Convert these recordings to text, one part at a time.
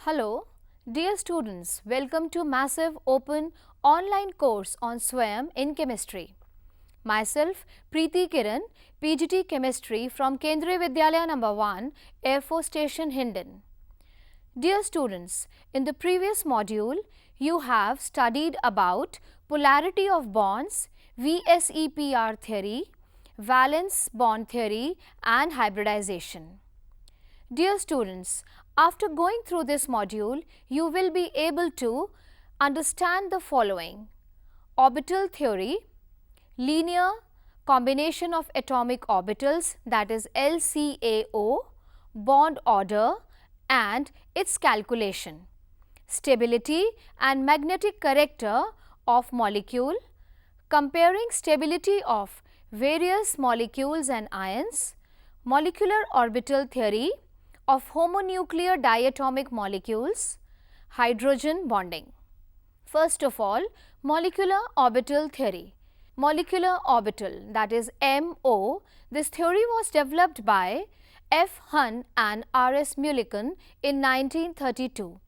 Hello, dear students, welcome to massive open online course on SWAYAM in chemistry. Myself, Preeti Kiran, PGT Chemistry from Kendriya Vidyalaya No. 1, Air Force Station, Hindon. Dear students, in the previous module, you have studied about polarity of bonds, VSEPR theory, valence bond theory and hybridization. Dear students, after going through this module, you will be able to understand the following: orbital theory, linear combination of atomic orbitals, that is LCAO, bond order and its calculation, stability and magnetic character of molecule, comparing stability of various molecules and ions, molecular orbital theory of homonuclear diatomic molecules, hydrogen bonding. First of all, molecular orbital theory. Molecular orbital, that is MO, this theory was developed by F. Hahn and R. S. Mulliken in 1932.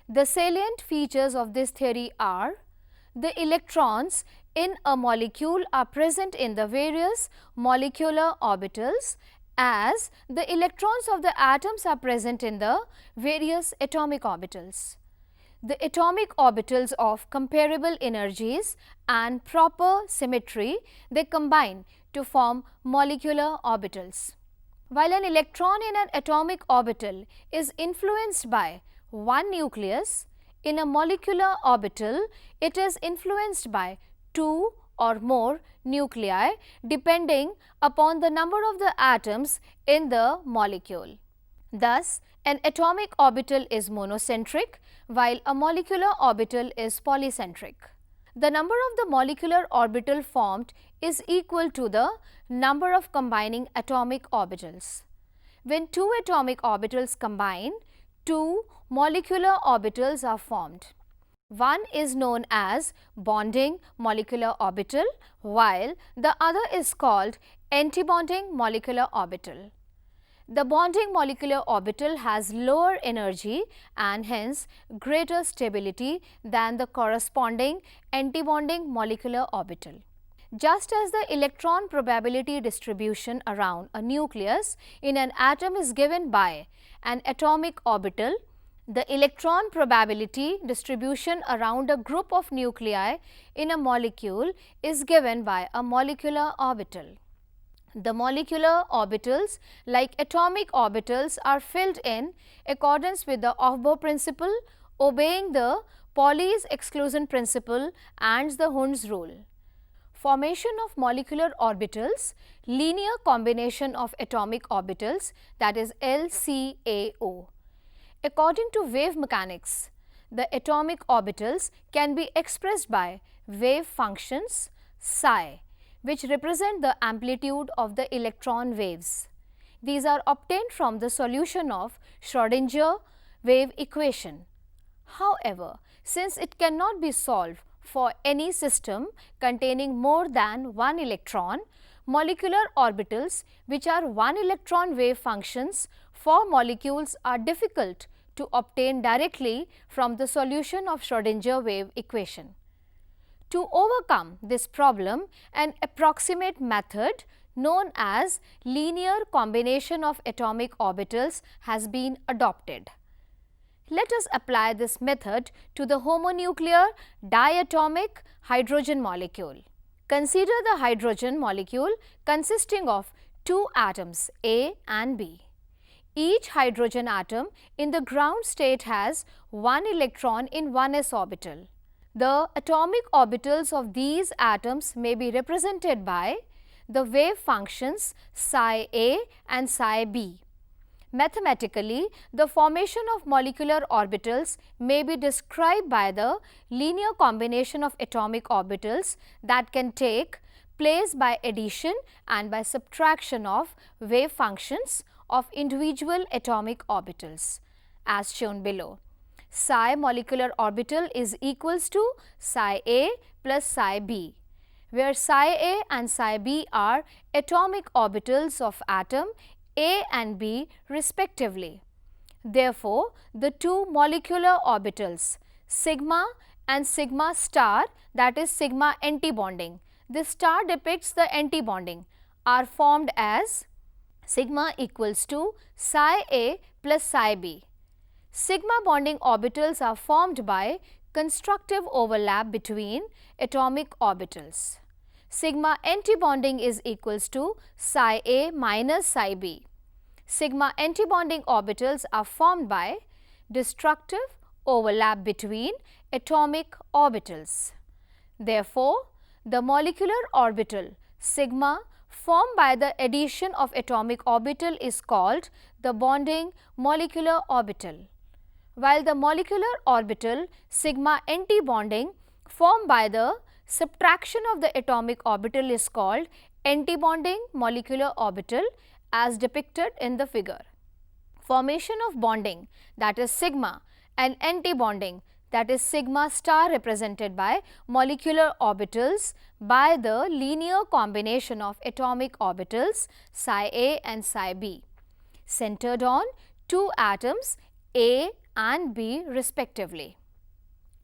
The salient features of this theory are: the electrons in a molecule are present in the various molecular orbitals as the electrons of the atoms are present in the various atomic orbitals. The atomic orbitals of comparable energies and proper symmetry, they combine to form molecular orbitals. While an electron in an atomic orbital is influenced by one nucleus, in a molecular orbital it is influenced by two or more nuclei depending upon the number of the atoms in the molecule. Thus, an atomic orbital is monocentric while a molecular orbital is polycentric. The number of the molecular orbital formed is equal to the number of combining atomic orbitals. When two atomic orbitals combine, two molecular orbitals are formed. One is known as bonding molecular orbital, while the other is called antibonding molecular orbital. The bonding molecular orbital has lower energy and hence greater stability than the corresponding antibonding molecular orbital. Just as the electron probability distribution around a nucleus in an atom is given by an atomic orbital, the electron probability distribution around a group of nuclei in a molecule is given by a molecular orbital. The molecular orbitals, like atomic orbitals, are filled in accordance with the Aufbau principle, obeying the Pauli's exclusion principle and the Hund's rule. Formation of molecular orbitals, linear combination of atomic orbitals, that is LCAO. According to wave mechanics, the atomic orbitals can be expressed by wave functions psi, which represent the amplitude of the electron waves. These are obtained from the solution of Schrödinger wave equation. However, since it cannot be solved for any system containing more than one electron, molecular orbitals, which are one electron wave functions for molecules, are difficult to obtain directly from the solution of Schrödinger wave equation. To overcome this problem, an approximate method known as linear combination of atomic orbitals has been adopted. Let us apply this method to the homonuclear diatomic hydrogen molecule. Consider the hydrogen molecule consisting of two atoms A and B. Each hydrogen atom in the ground state has one electron in 1s orbital. The atomic orbitals of these atoms may be represented by the wave functions psi A and psi B. Mathematically, the formation of molecular orbitals may be described by the linear combination of atomic orbitals that can take place by addition and by subtraction of wave functions of individual atomic orbitals, as shown below. Psi molecular orbital is equals to psi A plus psi B, where psi A and psi B are atomic orbitals of atom A and B respectively. Therefore, the two molecular orbitals sigma and sigma star, that is sigma antibonding, this star depicts the antibonding, are formed as sigma equals to psi A plus psi B. Sigma bonding orbitals are formed by constructive overlap between atomic orbitals. Sigma antibonding is equals to psi A minus psi B. Sigma antibonding orbitals are formed by destructive overlap between atomic orbitals. Therefore, the molecular orbital sigma formed by the addition of atomic orbital is called the bonding molecular orbital, while the molecular orbital sigma antibonding formed by the subtraction of the atomic orbital is called antibonding molecular orbital as depicted in the figure. Formation of bonding, that is sigma, and antibonding, that is sigma star, represented by molecular orbitals by the linear combination of atomic orbitals psi A and psi B, centered on two atoms A and B respectively.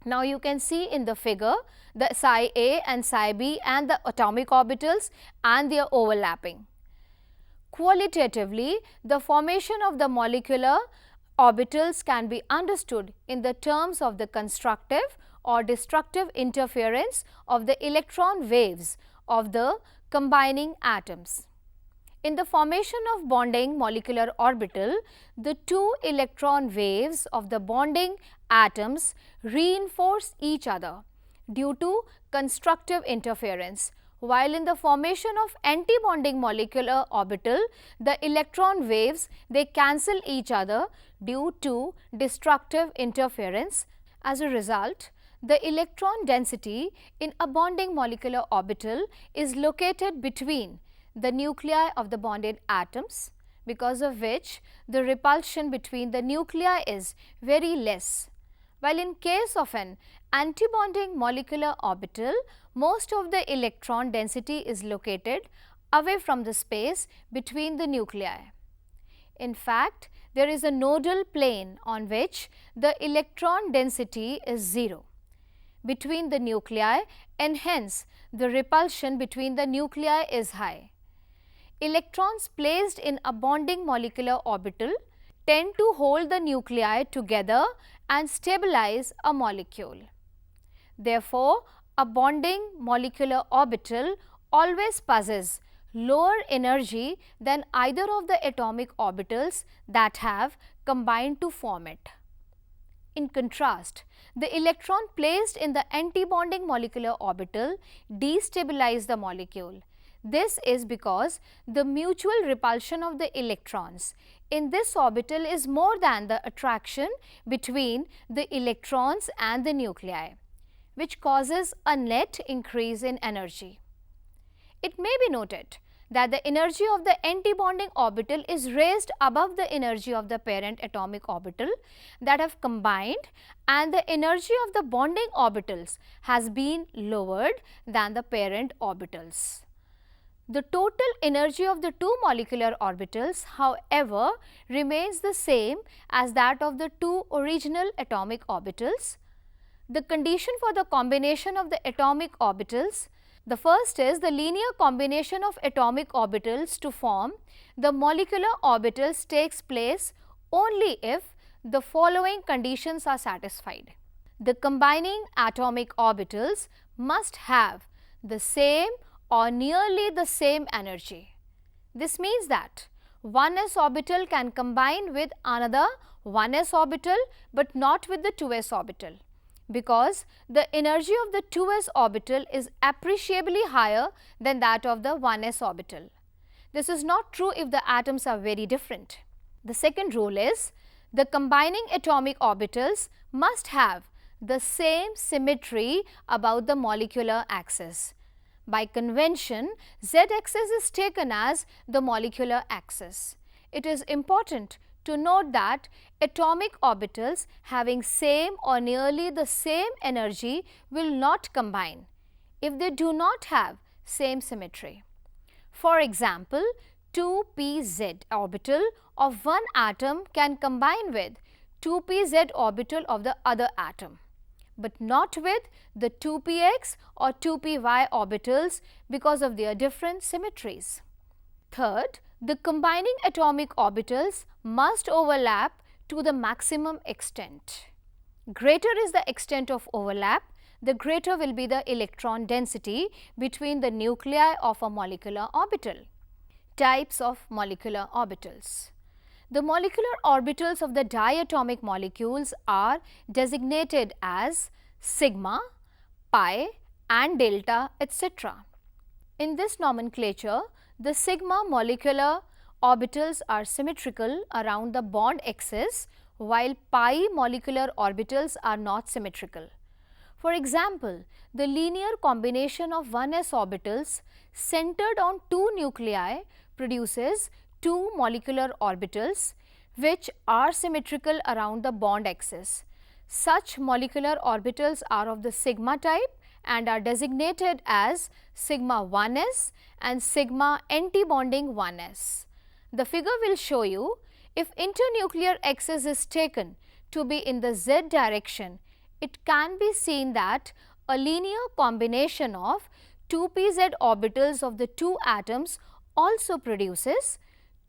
Now, you can see in the figure the psi A and psi B and the atomic orbitals and their overlapping. Qualitatively, the formation of the molecular orbitals can be understood in the terms of the constructive or destructive interference of the electron waves of the combining atoms. In the formation of bonding molecular orbital, the two electron waves of the bonding atoms reinforce each other due to constructive interference, while in the formation of antibonding molecular orbital, the electron waves, they cancel each other due to destructive interference. As a result, the electron density in a bonding molecular orbital is located between the nuclei of the bonded atoms, because of which the repulsion between the nuclei is very less. While in case of an antibonding molecular orbital, most of the electron density is located away from the space between the nuclei. In fact, there is a nodal plane on which the electron density is 0 between the nuclei, and hence the repulsion between the nuclei is high. Electrons placed in a bonding molecular orbital tend to hold the nuclei together and stabilize a molecule. Therefore, a bonding molecular orbital always possesses lower energy than either of the atomic orbitals that have combined to form it. In contrast, the electron placed in the antibonding molecular orbital destabilizes the molecule. This is because the mutual repulsion of the electrons in this orbital is more than the attraction between the electrons and the nuclei, which causes a net increase in energy. It may be noted that the energy of the antibonding orbital is raised above the energy of the parent atomic orbital that have combined, and the energy of the bonding orbitals has been lowered than the parent orbitals. The total energy of the two molecular orbitals, however, remains the same as that of the two original atomic orbitals. The condition for the combination of the atomic orbitals, the first is the linear combination of atomic orbitals to form the molecular orbitals takes place only if the following conditions are satisfied. The combining atomic orbitals must have the same or nearly the same energy. This means that 1s orbital can combine with another 1s orbital, but not with the 2s orbital, because the energy of the 2s orbital is appreciably higher than that of the 1s orbital. This is not true if the atoms are very different. The second rule is the combining atomic orbitals must have the same symmetry about the molecular axis. By convention, z-axis is taken as the molecular axis. It is important to note that atomic orbitals having same or nearly the same energy will not combine if they do not have same symmetry. For example, 2pz orbital of one atom can combine with 2pz orbital of the other atom, but not with the 2px or 2py orbitals because of their different symmetries. Third, the combining atomic orbitals must overlap to the maximum extent. Greater is the extent of overlap, the greater will be the electron density between the nuclei of a molecular orbital. Types of molecular orbitals. The molecular orbitals of the diatomic molecules are designated as sigma, pi and delta, etc. In this nomenclature, the sigma molecular orbitals are symmetrical around the bond axis, while pi molecular orbitals are not symmetrical. For example, the linear combination of 1s orbitals centered on two nuclei produces two molecular orbitals which are symmetrical around the bond axis. Such molecular orbitals are of the sigma type and are designated as sigma 1s and sigma antibonding 1s. The figure will show you if internuclear axis is taken to be in the z direction, it can be seen that a linear combination of 2pz orbitals of the two atoms also produces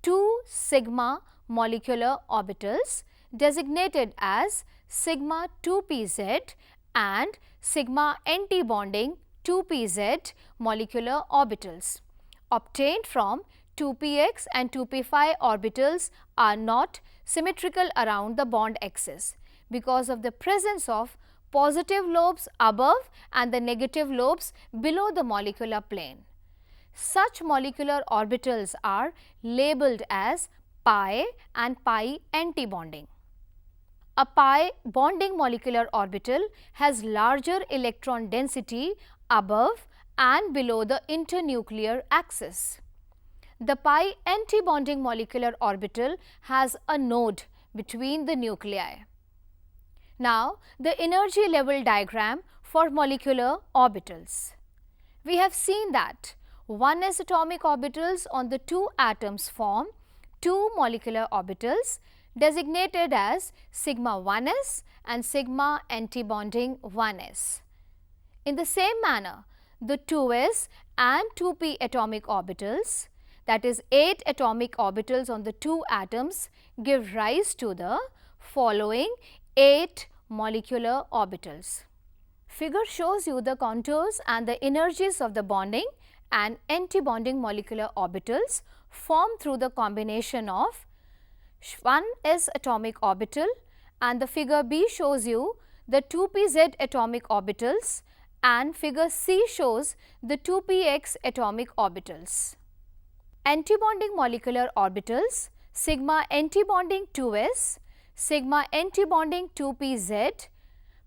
two sigma molecular orbitals designated as sigma 2pz and sigma antibonding 2pz molecular orbitals. Obtained from 2px and 2p5 orbitals are not symmetrical around the bond axis because of the presence of positive lobes above and the negative lobes below the molecular plane. Such molecular orbitals are labeled as pi and pi antibonding. A pi bonding molecular orbital has larger electron density above and below the internuclear axis. The pi antibonding molecular orbital has a node between the nuclei. Now, the energy level diagram for molecular orbitals. We have seen that 1s atomic orbitals on the two atoms form two molecular orbitals designated as sigma 1s and sigma antibonding 1s. In the same manner, the 2s and 2p atomic orbitals, that is 8 atomic orbitals on the two atoms, give rise to the following 8 molecular orbitals. Figure shows you the contours and the energies of the bonding and antibonding molecular orbitals formed through the combination of 1s atomic orbital, and the figure B shows you the 2pz atomic orbitals and figure C shows the 2px atomic orbitals. Antibonding molecular orbitals sigma antibonding 2s, sigma antibonding 2pz,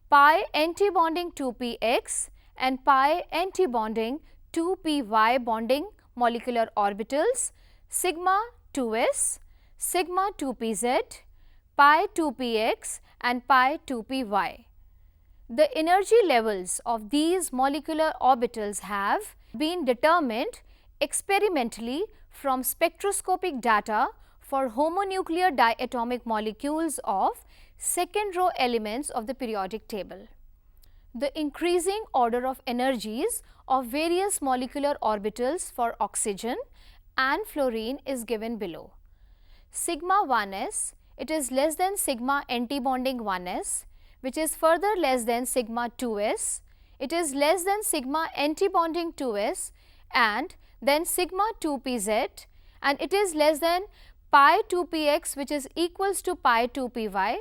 pi antibonding 2px and pi antibonding 2py bonding molecular orbitals sigma 2s, sigma 2pz, pi 2px and pi 2py. The energy levels of these molecular orbitals have been determined experimentally from spectroscopic data for homonuclear diatomic molecules of second row elements of the periodic table. The increasing order of energies of various molecular orbitals for oxygen and fluorine is given below. Sigma 1s, it is less than sigma antibonding 1s, which is further less than sigma 2s, it is less than sigma antibonding 2s and then sigma 2pz, and it is less than pi 2px, which is equals to pi 2py,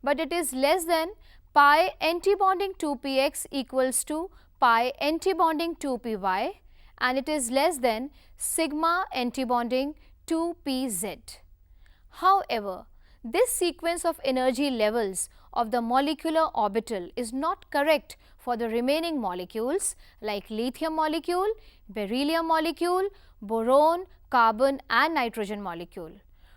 but it is less than pi antibonding 2px equals to pi antibonding 2py, and it is less than sigma antibonding 2pz. However, this sequence of energy levels of the molecular orbital is not correct for the remaining molecules like lithium molecule, beryllium molecule, boron, carbon and nitrogen molecule.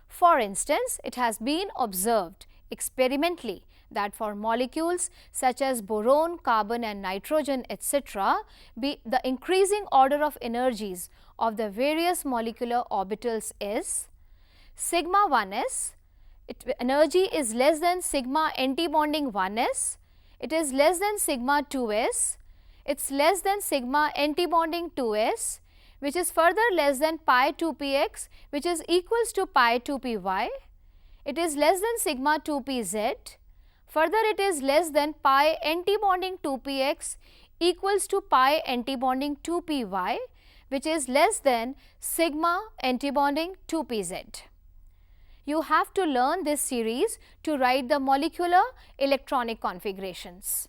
For instance, it has been observed experimentally that for molecules such as boron, carbon and nitrogen etc., the increasing order of energies of the various molecular orbitals is sigma 1s, energy is less than sigma antibonding 1s, it is less than sigma 2s, it is less than sigma antibonding 2s, which is further less than pi 2px, which is equals to pi 2py. It is less than sigma 2pz, further it is less than pi antibonding 2px equals to pi antibonding 2py, which is less than sigma antibonding 2pz. You have to learn this series to write the molecular electronic configurations.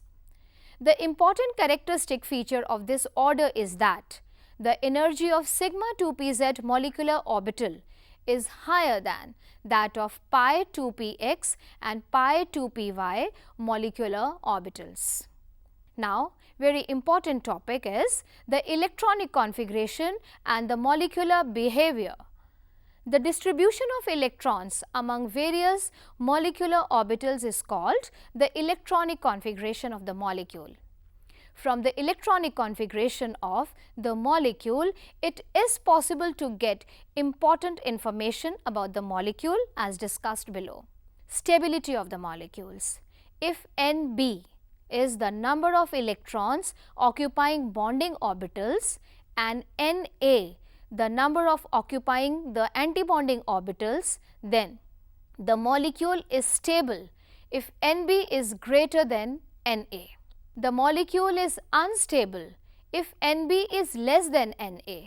The important characteristic feature of this order is that the energy of sigma 2pz molecular orbital is higher than that of pi 2px and pi 2py molecular orbitals. Now, very important topic is the electronic configuration and the molecular behavior. The distribution of electrons among various molecular orbitals is called the electronic configuration of the molecule. From the electronic configuration of the molecule, it is possible to get important information about the molecule as discussed below. Stability of the molecules. If Nb is the number of electrons occupying bonding orbitals and Na the number of occupying the antibonding orbitals, then the molecule is stable if Nb is greater than Na. The molecule is unstable if Nb is less than Na.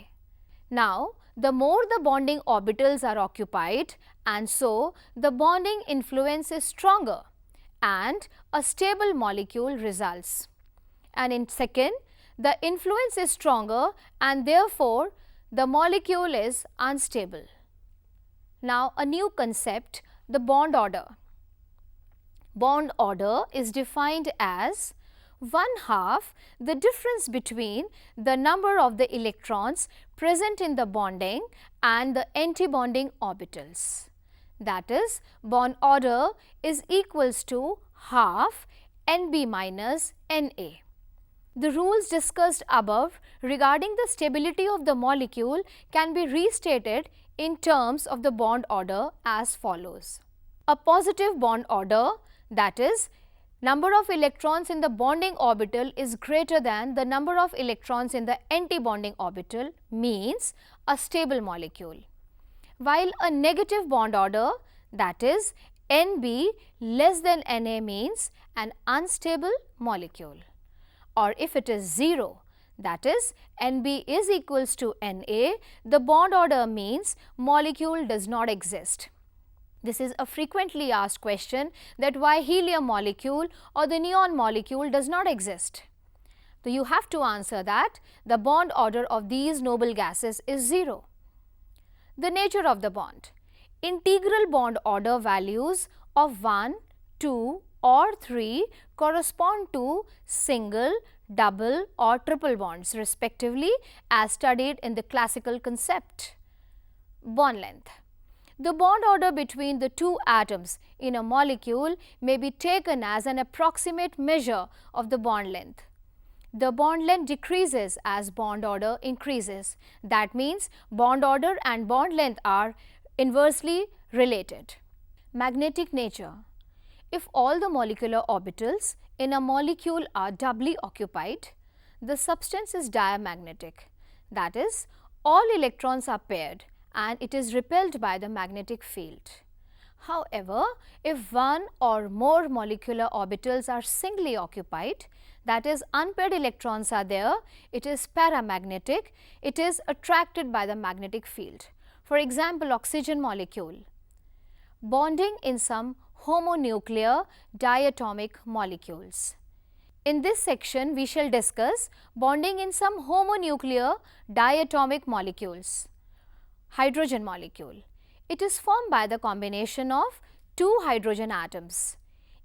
Now, the more the bonding orbitals are occupied, and so the bonding influence is stronger and a stable molecule results. And in second, the influence is stronger and therefore, the molecule is unstable. Now, a new concept, the bond order. Bond order is defined as 1/2 the difference between the number of the electrons present in the bonding and the antibonding orbitals. That is, bond order is equals to half Nb minus Na. The rules discussed above regarding the stability of the molecule can be restated in terms of the bond order as follows. A positive bond order, that is, number of electrons in the bonding orbital is greater than the number of electrons in the antibonding orbital, means a stable molecule. While a negative bond order, that is, Nb less than Na, means an unstable molecule. Or if it is 0, that is, Nb is equals to Na, the bond order means molecule does not exist. This is a frequently asked question that why helium molecule or the neon molecule does not exist. So, you have to answer that the bond order of these noble gases is 0. The nature of the bond. Integral bond order values of 1, 2 or 3 correspond to single, double or triple bonds respectively as studied in the classical concept. Bond length. The bond order between the two atoms in a molecule may be taken as an approximate measure of the bond length. The bond length decreases as bond order increases. That means, bond order and bond length are inversely related. Magnetic nature. If all the molecular orbitals in a molecule are doubly occupied, the substance is diamagnetic. That is, all electrons are paired and it is repelled by the magnetic field. However, if one or more molecular orbitals are singly occupied, that is, unpaired electrons are there, it is paramagnetic, it is attracted by the magnetic field. For example, oxygen molecule. Bonding in some homonuclear diatomic molecules. In this section, we shall discuss bonding in some homonuclear diatomic molecules. Hydrogen molecule. It is formed by the combination of two hydrogen atoms.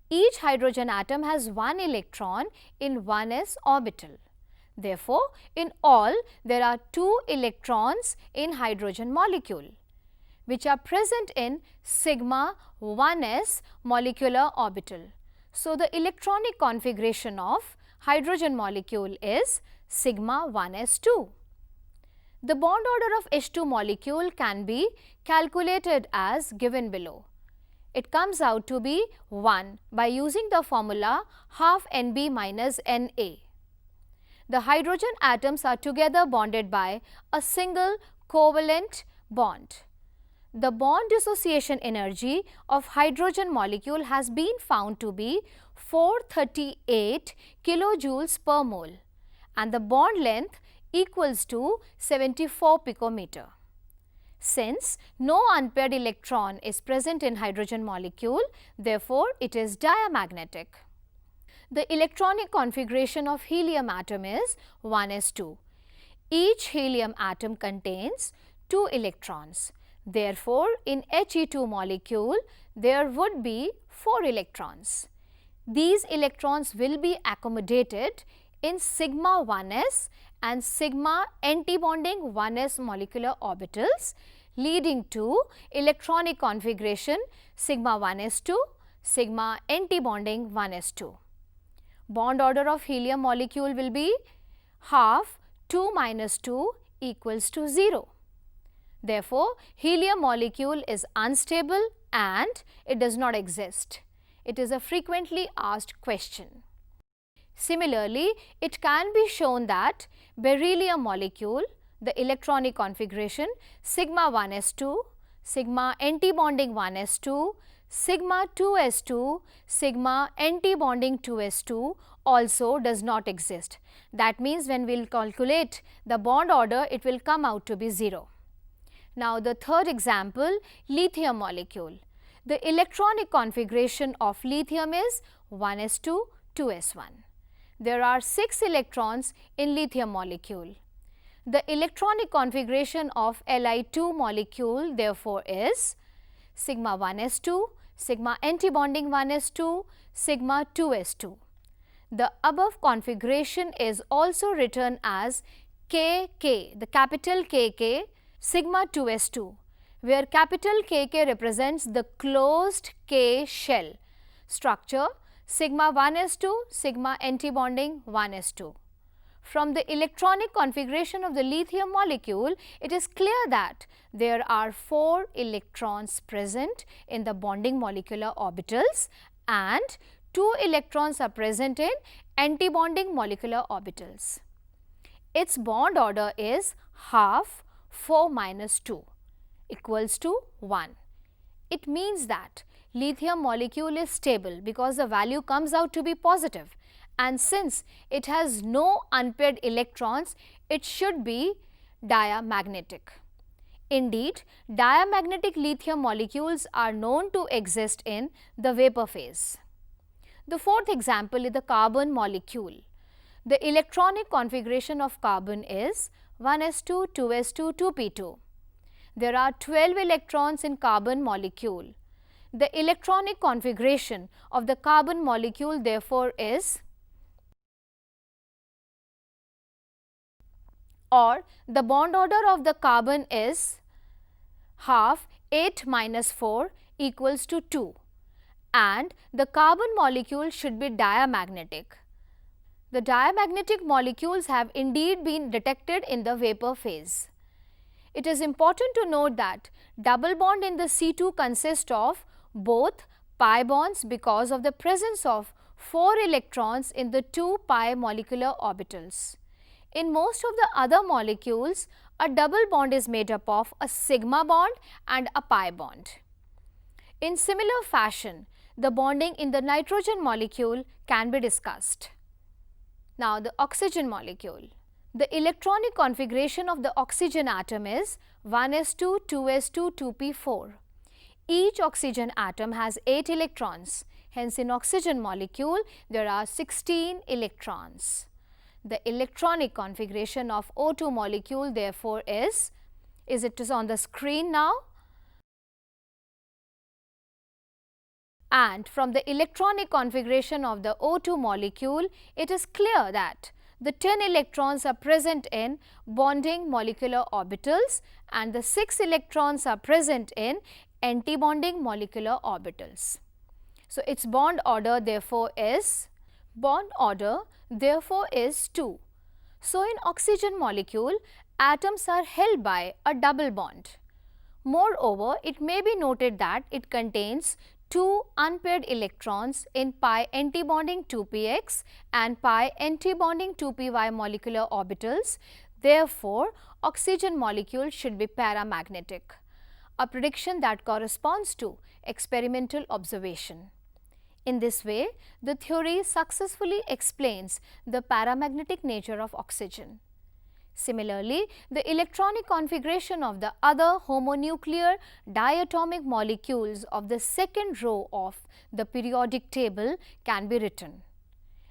Each hydrogen atom has one electron in 1s orbital. Therefore, in all there are two electrons in hydrogen molecule, which are present in sigma 1s molecular orbital. So, the electronic configuration of hydrogen molecule is sigma 1s2. The bond order of H2 molecule can be calculated as given below. It comes out to be 1 by using the formula half Nb minus Na. The hydrogen atoms are together bonded by a single covalent bond. The bond dissociation energy of hydrogen molecule has been found to be 438 kilojoules per mole and the bond length equals to 74 picometer. Since no unpaired electron is present in hydrogen molecule, therefore, it is diamagnetic. The electronic configuration of helium atom is 1s2. Each helium atom contains 2 electrons. Therefore, in He2 molecule, there would be 4 electrons. These electrons will be accommodated in sigma 1s and sigma antibonding 1s molecular orbitals, leading to electronic configuration sigma 1s2, sigma antibonding 1s2. Bond order of helium molecule will be half 2 minus 2 equals to 0. Therefore, helium molecule is unstable and it does not exist. It is a frequently asked question. Similarly, it can be shown that beryllium molecule, the electronic configuration sigma 1s2, sigma antibonding 1s2, sigma 2s2, sigma antibonding 2s2 also does not exist. That means, when we will calculate the bond order, it will come out to be 0. Now, the third example, lithium molecule. The electronic configuration of lithium is 1s2, 2s1. There are 6 electrons in lithium molecule. The electronic configuration of Li2 molecule therefore is sigma 1s2, sigma antibonding 1s2, sigma 2s2. The above configuration is also written as Kk, the capital Kk, sigma 2s2, where capital Kk represents the closed K shell structure, sigma 1s2, sigma antibonding 1s2. From the electronic configuration of the lithium molecule, it is clear that there are 4 electrons present in the bonding molecular orbitals and 2 electrons are present in antibonding molecular orbitals. Its bond order is half 4 minus 2 equals to 1. It means that lithium molecule is stable because the value comes out to be positive, and since it has no unpaired electrons, it should be diamagnetic. Indeed, diamagnetic lithium molecules are known to exist in the vapor phase. The fourth example is the carbon molecule. The electronic configuration of carbon is 1s2, 2s2, 2p2. There are 12 electrons in carbon molecule. The electronic configuration of the carbon molecule therefore is, or the bond order of the carbon is half 8 minus 4 equals to 2, and the carbon molecule should be diamagnetic. The diamagnetic molecules have indeed been detected in the vapor phase. It is important to note that double bond in the C2 consists of both pi bonds because of the presence of 4 electrons in the 2 pi molecular orbitals. In most of the other molecules, a double bond is made up of a sigma bond and a pi bond. In similar fashion, the bonding in the nitrogen molecule can be discussed. Now, the oxygen molecule. The electronic configuration of the oxygen atom is 1s2, 2s2, 2p4. Each oxygen atom has 8 electrons. Hence, in oxygen molecule, there are 16 electrons. The electronic configuration of O2 molecule therefore is it is on the screen now. And from the electronic configuration of the O2 molecule, it is clear that the 10 electrons are present in bonding molecular orbitals and the 6 electrons are present in antibonding molecular orbitals. So its bond order therefore is 2. So in oxygen molecule, atoms are held by a double bond. Moreover, it may be noted that it contains two unpaired electrons in pi antibonding 2px and pi antibonding 2py molecular orbitals. Therefore, oxygen molecule should be paramagnetic, a prediction that corresponds to experimental observation. In this way, the theory successfully explains the paramagnetic nature of oxygen. Similarly, the electronic configuration of the other homonuclear diatomic molecules of the second row of the periodic table can be written.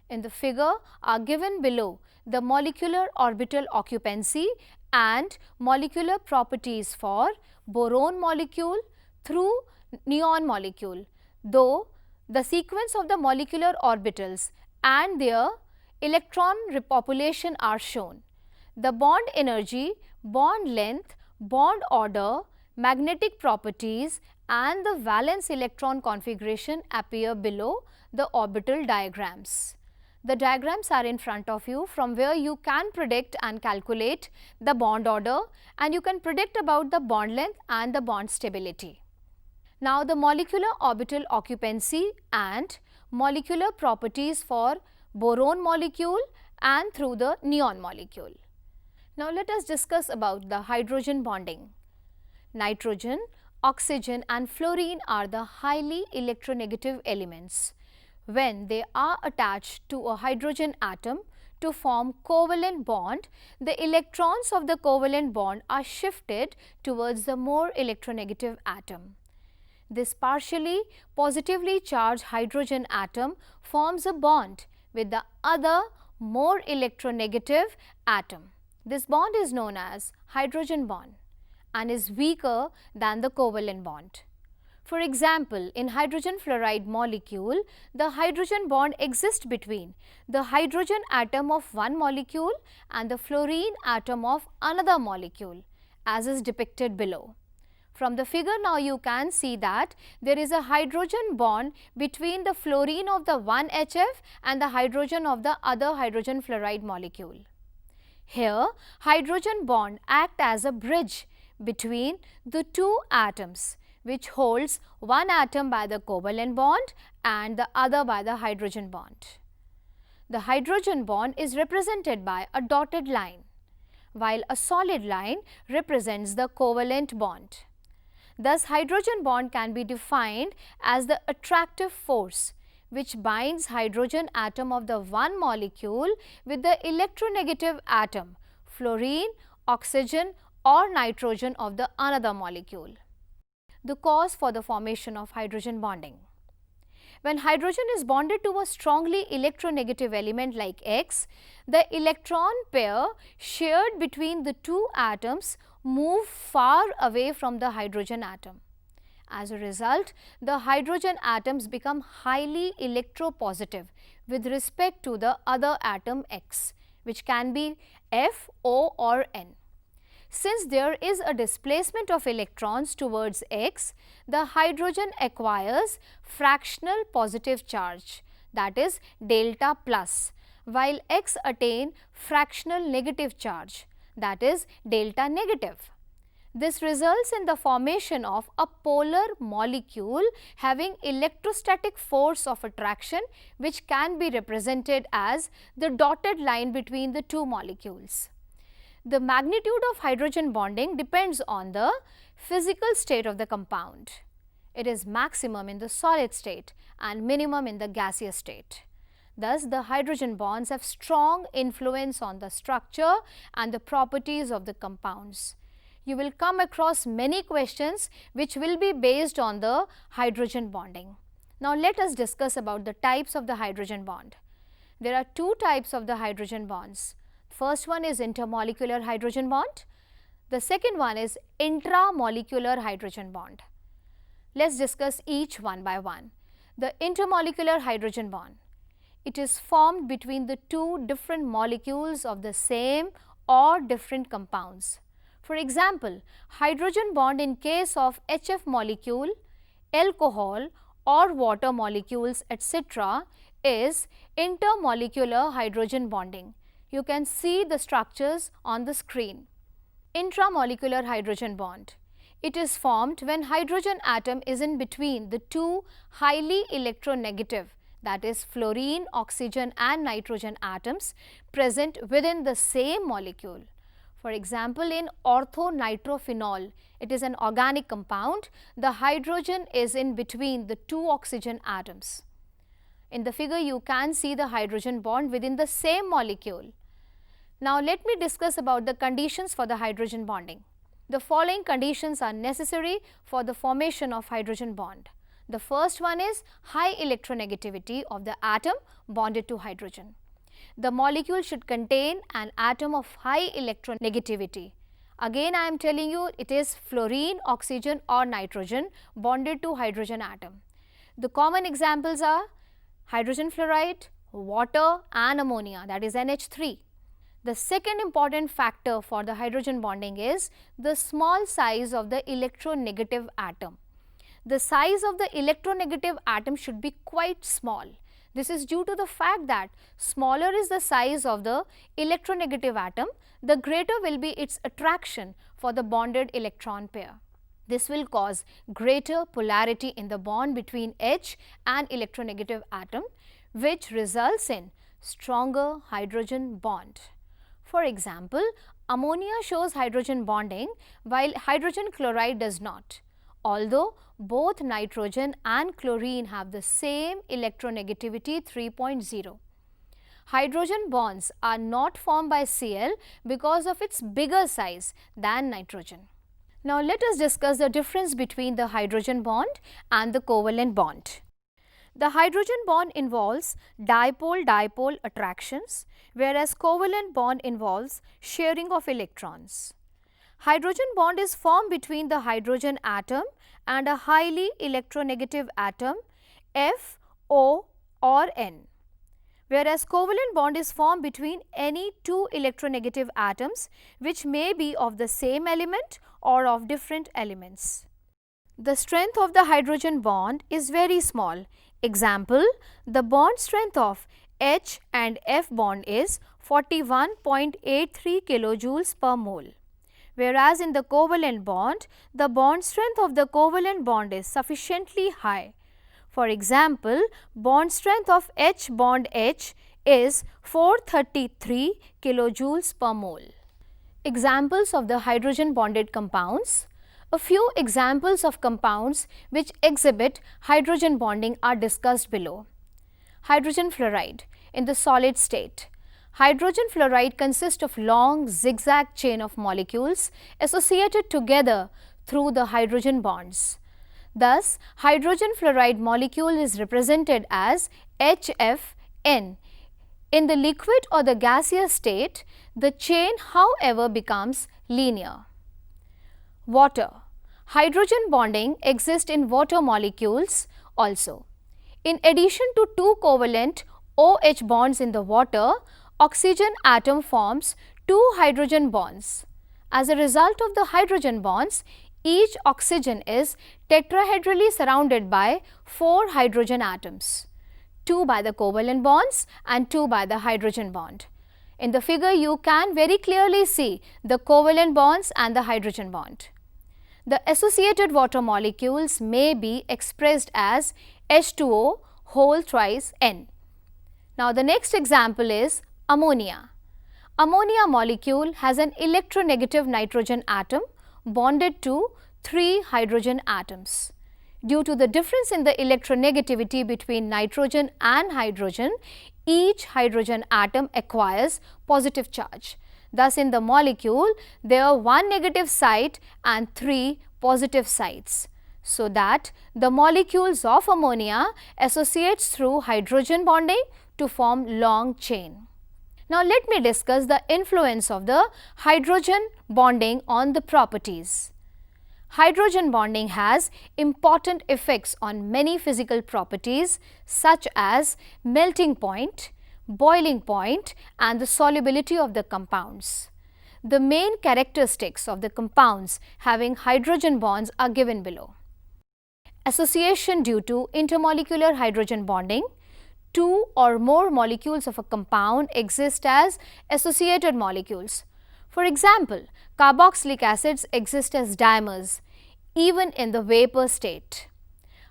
In the figure are given below the molecular orbital occupancy and molecular properties for boron molecule through neon molecule, though the sequence of the molecular orbitals and their electron repopulation are shown. The bond energy, bond length, bond order, magnetic properties and the valence electron configuration appear below the orbital diagrams. The diagrams are in front of you, from where you can predict and calculate the bond order, and you can predict about the bond length and the bond stability. Now, the molecular orbital occupancy and molecular properties for boron molecule and through the neon molecule. Now, let us discuss about the hydrogen bonding. Nitrogen, oxygen and fluorine are the highly electronegative elements. When they are attached to a hydrogen atom to form covalent bond, the electrons of the covalent bond are shifted towards the more electronegative atom. This partially positively charged hydrogen atom forms a bond with the other more electronegative atom. This bond is known as hydrogen bond and is weaker than the covalent bond. For example, in hydrogen fluoride molecule, the hydrogen bond exists between the hydrogen atom of one molecule and the fluorine atom of another molecule, as is depicted below. From the figure now you can see that there is a hydrogen bond between the fluorine of the one HF and the hydrogen of the other hydrogen fluoride molecule. Here, hydrogen bond act as a bridge between the two atoms, which holds one atom by the covalent bond and the other by the hydrogen bond. The hydrogen bond is represented by a dotted line, while a solid line represents the covalent bond. Thus, hydrogen bond can be defined as the attractive force which binds hydrogen atom of the one molecule with the electronegative atom, fluorine, oxygen or nitrogen of the another molecule. The cause for the formation of hydrogen bonding. When hydrogen is bonded to a strongly electronegative element like X, the electron pair shared between the two atoms move far away from the hydrogen atom. As a result, the hydrogen atoms become highly electropositive with respect to the other atom X, which can be F, O or N. Since there is a displacement of electrons towards X, the hydrogen acquires fractional positive charge, that is delta plus, while X attain fractional negative charge, that is delta negative. This results in the formation of a polar molecule having electrostatic force of attraction, which can be represented as the dotted line between the two molecules. The magnitude of hydrogen bonding depends on the physical state of the compound. It is maximum in the solid state and minimum in the gaseous state. Thus, the hydrogen bonds have strong influence on the structure and the properties of the compounds. You will come across many questions which will be based on the hydrogen bonding. Now, let us discuss about the types of the hydrogen bond. There are two types of the hydrogen bonds. First one is intermolecular hydrogen bond. The second one is intramolecular hydrogen bond. Let's discuss each one by one. The intermolecular hydrogen bond. It is formed between the two different molecules of the same or different compounds. For example, hydrogen bond in case of HF molecule, alcohol or water molecules, etc., is intermolecular hydrogen bonding. You can see the structures on the screen. Intramolecular hydrogen bond. It is formed when hydrogen atom is in between the two highly electronegative, that is fluorine, oxygen and nitrogen atoms present within the same molecule. For example, in orthonitrophenol, it is an organic compound. The hydrogen is in between the two oxygen atoms. In the figure, you can see the hydrogen bond within the same molecule. Now, let me discuss about the conditions for the hydrogen bonding. The following conditions are necessary for the formation of hydrogen bond. The first one is high electronegativity of the atom bonded to hydrogen. The molecule should contain an atom of high electronegativity. Again, I am telling you, it is fluorine, oxygen or nitrogen bonded to hydrogen atom. The common examples are hydrogen fluoride, water and ammonia, that is NH3. The second important factor for the hydrogen bonding is the small size of the electronegative atom. The size of the electronegative atom should be quite small. This is due to the fact that smaller is the size of the electronegative atom, the greater will be its attraction for the bonded electron pair. This will cause greater polarity in the bond between H and electronegative atom, which results in stronger hydrogen bond. For example, ammonia shows hydrogen bonding while hydrogen chloride does not. Although both nitrogen and chlorine have the same electronegativity 3.0. Hydrogen bonds are not formed by Cl because of its bigger size than nitrogen. Now, let us discuss the difference between the hydrogen bond and the covalent bond. The hydrogen bond involves dipole-dipole attractions, whereas covalent bond involves sharing of electrons. Hydrogen bond is formed between the hydrogen atom and a highly electronegative atom F, O or N, whereas covalent bond is formed between any two electronegative atoms which may be of the same element or of different elements. The strength of the hydrogen bond is very small. Example, the bond strength of H and F bond is 41.83 kilojoules per mole. Whereas in the covalent bond, the bond strength of the covalent bond is sufficiently high. For example, bond strength of H bond H is 433 kilojoules per mole. Examples of the hydrogen bonded compounds. A few examples of compounds which exhibit hydrogen bonding are discussed below. Hydrogen fluoride in the solid state. Hydrogen fluoride consists of long zigzag chain of molecules associated together through the hydrogen bonds. Thus, hydrogen fluoride molecule is represented as HFN. In the liquid or the gaseous state, the chain however becomes linear. Water. Hydrogen bonding exists in water molecules also. In addition to two covalent OH bonds in the water, oxygen atom forms two hydrogen bonds. As a result of the hydrogen bonds, each oxygen is tetrahedrally surrounded by 4 hydrogen atoms, 2 by the covalent bonds and 2 by the hydrogen bond. In the figure, you can very clearly see the covalent bonds and the hydrogen bond. The associated water molecules may be expressed as H2O whole thrice N. Now, the next example is ammonia. Ammonia molecule has an electronegative nitrogen atom bonded to 3 hydrogen atoms. Due to the difference in the electronegativity between nitrogen and hydrogen, each hydrogen atom acquires positive charge. Thus, in the molecule, there are 1 negative site and 3 positive sites, so that the molecules of ammonia associates through hydrogen bonding to form long chain. Now, let me discuss the influence of the hydrogen bonding on the properties. Hydrogen bonding has important effects on many physical properties such as melting point, boiling point and the solubility of the compounds. The main characteristics of the compounds having hydrogen bonds are given below. association due to intermolecular hydrogen bonding. Two or more molecules of a compound exist as associated molecules. For example, carboxylic acids exist as dimers even in the vapor state.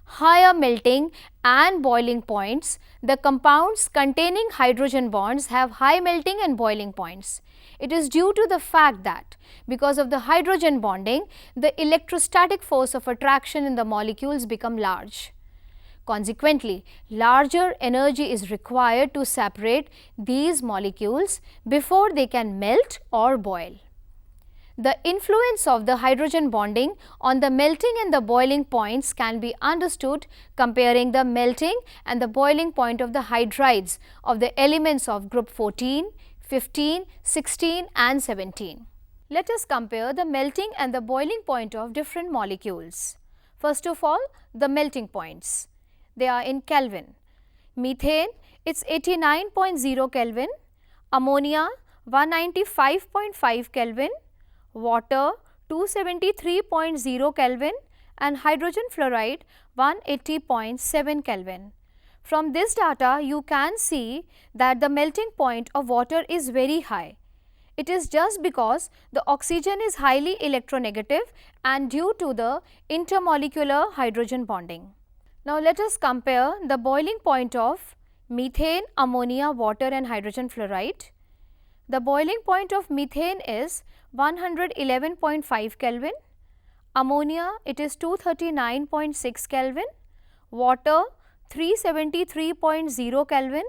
Higher melting and boiling points, the compounds containing hydrogen bonds have high melting and boiling points. It is due to the fact that because of the hydrogen bonding, the electrostatic force of attraction in the molecules become large. Consequently, larger energy is required to separate these molecules before they can melt or boil. The influence of the hydrogen bonding on the melting and the boiling points can be understood comparing the melting and the boiling point of the hydrides of the elements of group 14, 15, 16 and 17. Let us compare the melting and the boiling point of different molecules. First of all, the melting points. They are in Kelvin. Methane, it's 89.0 Kelvin, ammonia 195.5 Kelvin, water 273.0 Kelvin and hydrogen fluoride 180.7 Kelvin. From this data, you can see that the melting point of water is very high. It is just because the oxygen is highly electronegative and due to the intermolecular hydrogen bonding. Now, let us compare the boiling point of methane, ammonia, water and hydrogen fluoride. The boiling point of methane is 111.5 Kelvin, ammonia it is 239.6 Kelvin, water 373.0 Kelvin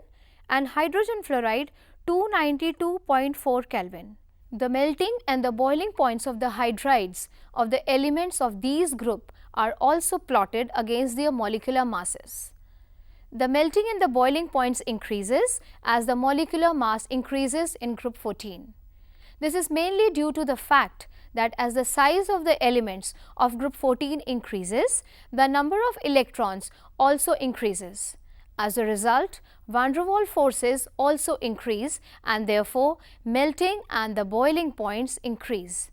and hydrogen fluoride 292.4 Kelvin. The melting and the boiling points of the hydrides of the elements of these group are also plotted against their molecular masses. The melting and the boiling points increases as the molecular mass increases in group 14. This is mainly due to the fact that as the size of the elements of group 14 increases, the number of electrons also increases. As a result, van der Waals forces also increase and therefore, melting and the boiling points increase.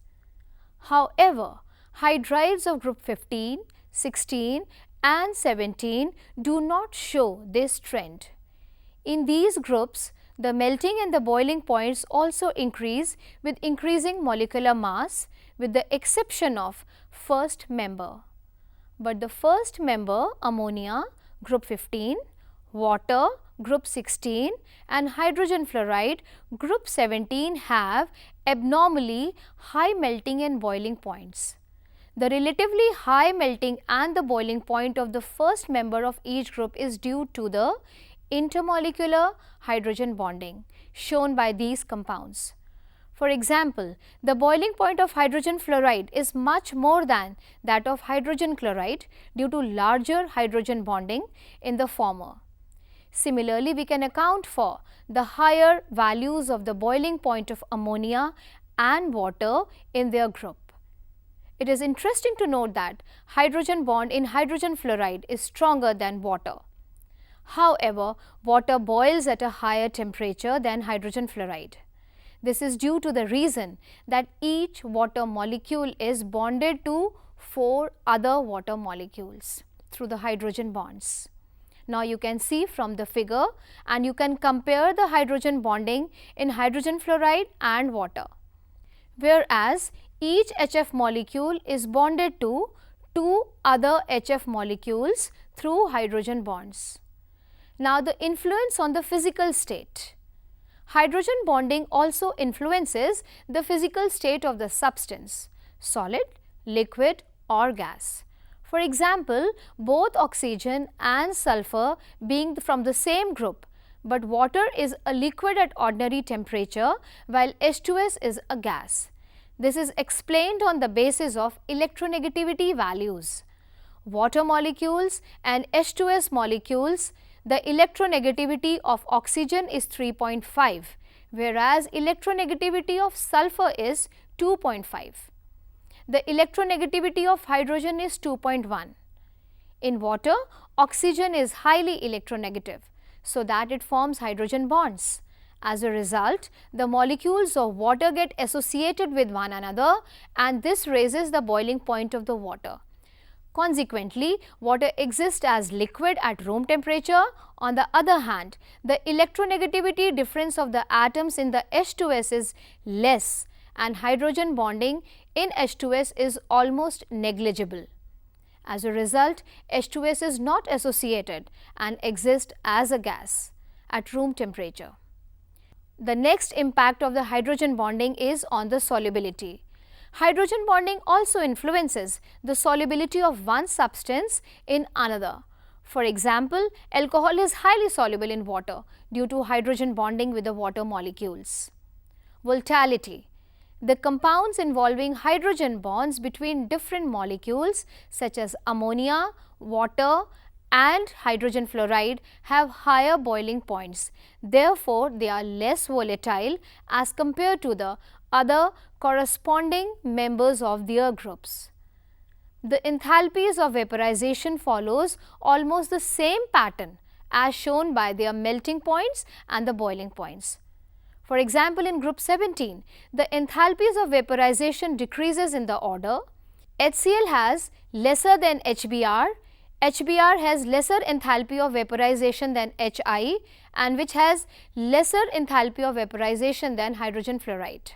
However, hydrides of group 15, 16 and 17 do not show this trend. In these groups, the melting and the boiling points also increase with increasing molecular mass with the exception of first member. But the first member ammonia group 15, water group 16 and hydrogen fluoride group 17 have abnormally high melting and boiling points. The relatively high melting and the boiling point of the first member of each group is due to the intermolecular hydrogen bonding shown by these compounds. For example, the boiling point of hydrogen fluoride is much more than that of hydrogen chloride due to larger hydrogen bonding in the former. Similarly, we can account for the higher values of the boiling point of ammonia and water in their group. It is interesting to note that hydrogen bond in hydrogen fluoride is stronger than water. However, water boils at a higher temperature than hydrogen fluoride. This is due to the reason that each water molecule is bonded to 4 other water molecules through the hydrogen bonds. Now, you can see from the figure and you can compare the hydrogen bonding in hydrogen fluoride and water. Whereas, each HF molecule is bonded to 2 other HF molecules through hydrogen bonds. Now, the influence on the physical state. Hydrogen bonding also influences the physical state of the substance, solid, liquid or gas. For example, both oxygen and sulfur being from the same group, but water is a liquid at ordinary temperature while H2S is a gas. This is explained on the basis of electronegativity values. Water molecules and H2S molecules, the electronegativity of oxygen is 3.5, whereas electronegativity of sulfur is 2.5. The electronegativity of hydrogen is 2.1. In water, oxygen is highly electronegative, so that it forms hydrogen bonds. As a result, the molecules of water get associated with one another and this raises the boiling point of the water. Consequently, water exists as liquid at room temperature. On the other hand, the electronegativity difference of the atoms in the H2S is less and hydrogen bonding in H2S is almost negligible. As a result, H2S is not associated and exists as a gas at room temperature. The next impact of the hydrogen bonding is on the solubility. Hydrogen bonding also influences the solubility of one substance in another. For example, alcohol is highly soluble in water due to hydrogen bonding with the water molecules. Volatility. The compounds involving hydrogen bonds between different molecules such as ammonia, water and hydrogen fluoride have higher boiling points. Therefore, they are less volatile as compared to the other corresponding members of their groups. The enthalpies of vaporization follows almost the same pattern as shown by their melting points and the boiling points. For example, in group 17, the enthalpies of vaporization decreases in the order. HCl has lesser than HBr, HBr has lesser enthalpy of vaporization than HI and which has lesser enthalpy of vaporization than hydrogen fluoride.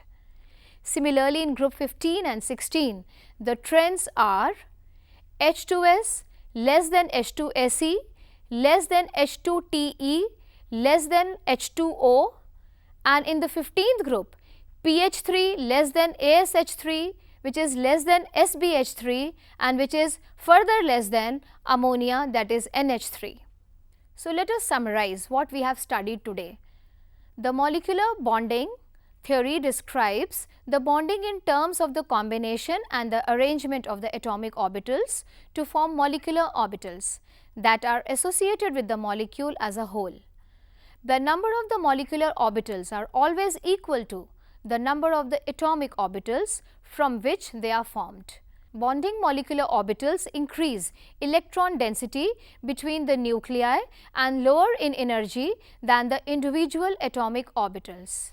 Similarly, in group 15 and 16, the trends are H2S less than H2Se, less than H2Te, less than H2O, and in the 15th group, PH3 less than ASH3, which is less than SBH3 and which is further less than ammonia, that is NH3. So, let us summarize what we have studied today. The molecular bonding theory describes the bonding in terms of the combination and the arrangement of the atomic orbitals to form molecular orbitals that are associated with the molecule as a whole. The number of the molecular orbitals are always equal to the number of the atomic orbitals from which they are formed. Bonding molecular orbitals increase electron density between the nuclei and lower in energy than the individual atomic orbitals.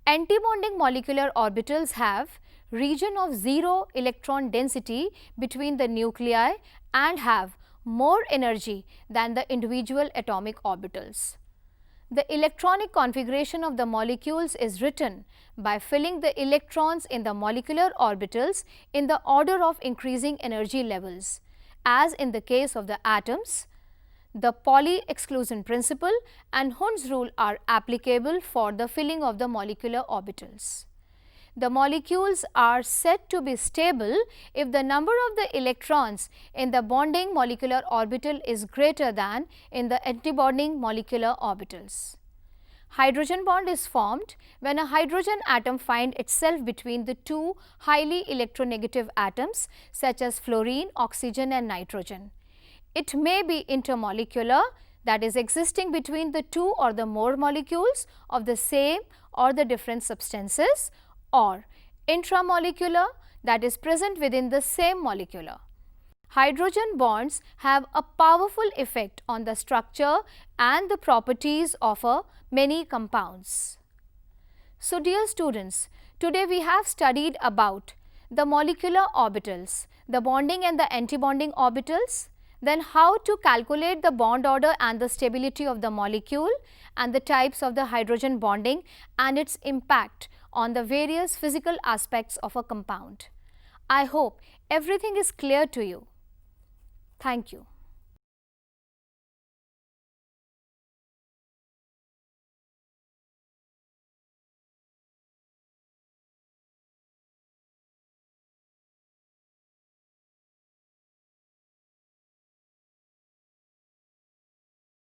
Antibonding molecular orbitals have region of zero electron density between the nuclei and have more energy than the individual atomic orbitals. The electronic configuration of the molecules is written by filling the electrons in the molecular orbitals in the order of increasing energy levels. As in the case of the atoms, the Pauli exclusion principle and Hund's rule are applicable for the filling of the molecular orbitals. The molecules are said to be stable if the number of the electrons in the bonding molecular orbital is greater than in the antibonding molecular orbitals. Hydrogen bond is formed when a hydrogen atom finds itself between the two highly electronegative atoms such as fluorine, oxygen and nitrogen. It may be intermolecular, that is existing between the two or the more molecules of the same or the different substances, or intramolecular, that is present within the same molecular. Hydrogen bonds have a powerful effect on the structure and the properties of many compounds. So, dear students, today we have studied about the molecular orbitals, the bonding and the antibonding orbitals, then how to calculate the bond order and the stability of the molecule and the types of the hydrogen bonding and its impact on the various physical aspects of a compound. I hope everything is clear to you. Thank you.